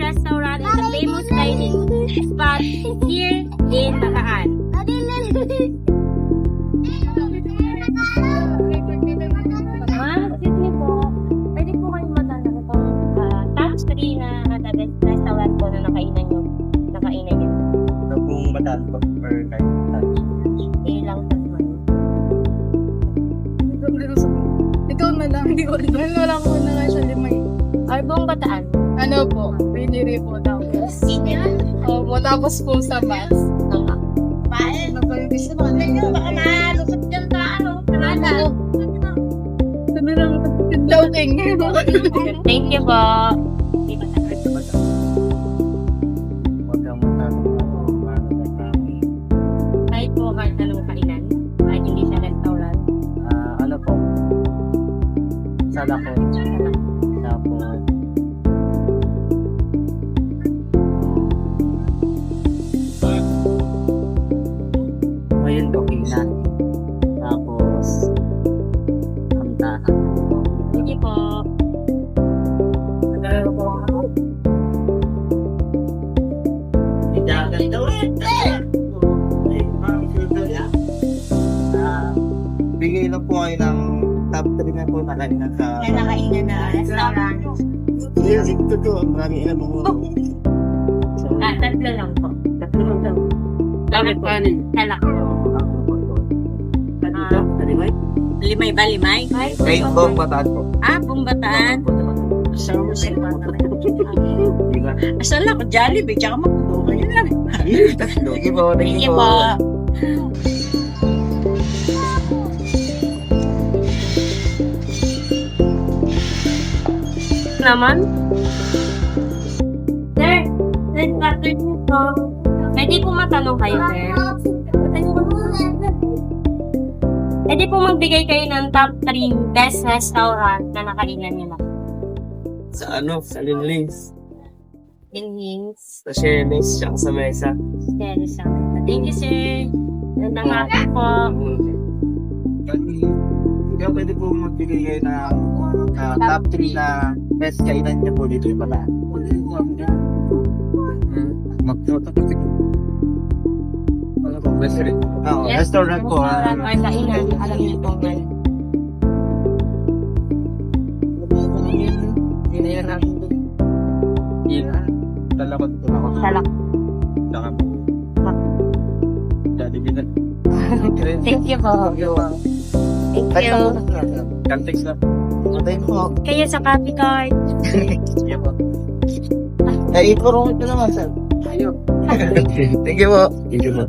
Restaurant is a famous dining spot here in Bataan. Ma'am, excuse me po. Pwede po kayong matanong itong top 3 na the best restaurant po na nakainan nyo. Ano pong bataan po? Or kahit touch? Ilang naman. Ikaw na lang, hindi ko alam. Wala ko na nga sa limay. Or buong Bataan. Ano po? Piniri po tapos. Opo, tapos po sa bus. Pae. Nagpalitis na ako. Baka malusot dyan sa ano. Kanada. Ito na lang. Joking. Thank you po. Kahit sa bataan. Huwag kang matanong ako. Paano na kami? Kahit po kahit anong kainan. Kahit hindi sa restaurant. Ano po? Salakot. Tapos, ayun, okay na. Tapos, kantahan. Thank you po. Nagano po ako? Idagan daw bigay lang po kayo ng top 3 na po na kanina sa... Nakainan na restaurant. Yes, ito to. Marami ilan mo. Tatlo lang po. Tatlo lang. Bakit kanin? Talak. Limay ba? Limay? Kahit po, bataan po. Buong Bataan. Asal ako, Jollibee, tsaka magpulo. Yun lang. Sige po, Thank you po. Naman? Sir, after nito, pwede po matanong kayo, sir. Pwede po magbigay kayo ng top 3 best restaurant na nakainan nyo lang. Sa ano? Sa Linlings. In Wings, Sa Shernes, tsaka sa Mesa. Thank you, sir. Ganda nga po. Hindi pwede po magbigay kayo ng top 3 na best kainan niyo po dito yung bataan. Magtuto po siguro. Ano po? Best rin? Oo, restaurant po. Restaurant or kainan, alam niyo po man. Hindi na yan natin doon. Talakot po ako. Salak. Saka po. Jollibee na. Thank you po. Thank you. Context lang. Matay po. Kayo sa copy card. Sige po. Ay, ito ito naman, sir. Ayun. Thank you po. Thank you po.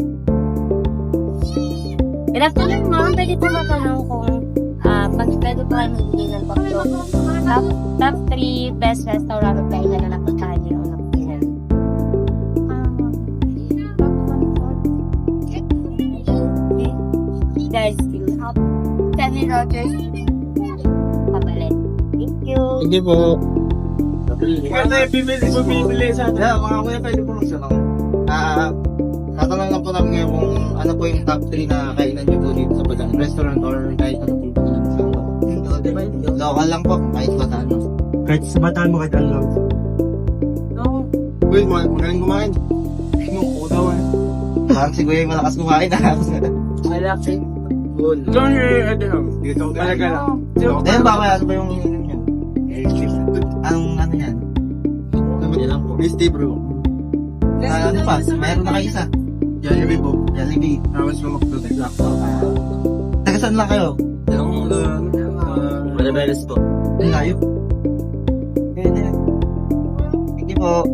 Good afternoon, ma'am. Pwede po matanong kung pwede po kayo magbigay ng top 3 best restaurant o kainan na napuntahan niyo o napuntahan. Guys, Sammy Rogers. Pabalit. Thank you. Thank you po. Ano yung bibili sa atin? Mga kuya, pwede po magsanong. Tatanong lang po namin ngayon kung ano po yung top 3 na kainan niyo po dito sa Bataan restaurant or kahit ano po sa local lang po, kahit Bataan. Kahit sa Bataan mo, kahit ano lang. No. Uy, magaling kumain. Yung udaw eh. Parang si Kuya yung malakas kumain ah. Malakas eh. Good. Dito talaga lang. Then baka ano ba yung yan? Ano yan? Ano lang po? Misty bro. Ano pa? Mayroon na kayo isa. Jollibee po. Jollibee. Tapos lumakdo tayo. Taga saan lang kayo? Malabeles po. Ang layo. Thank you po.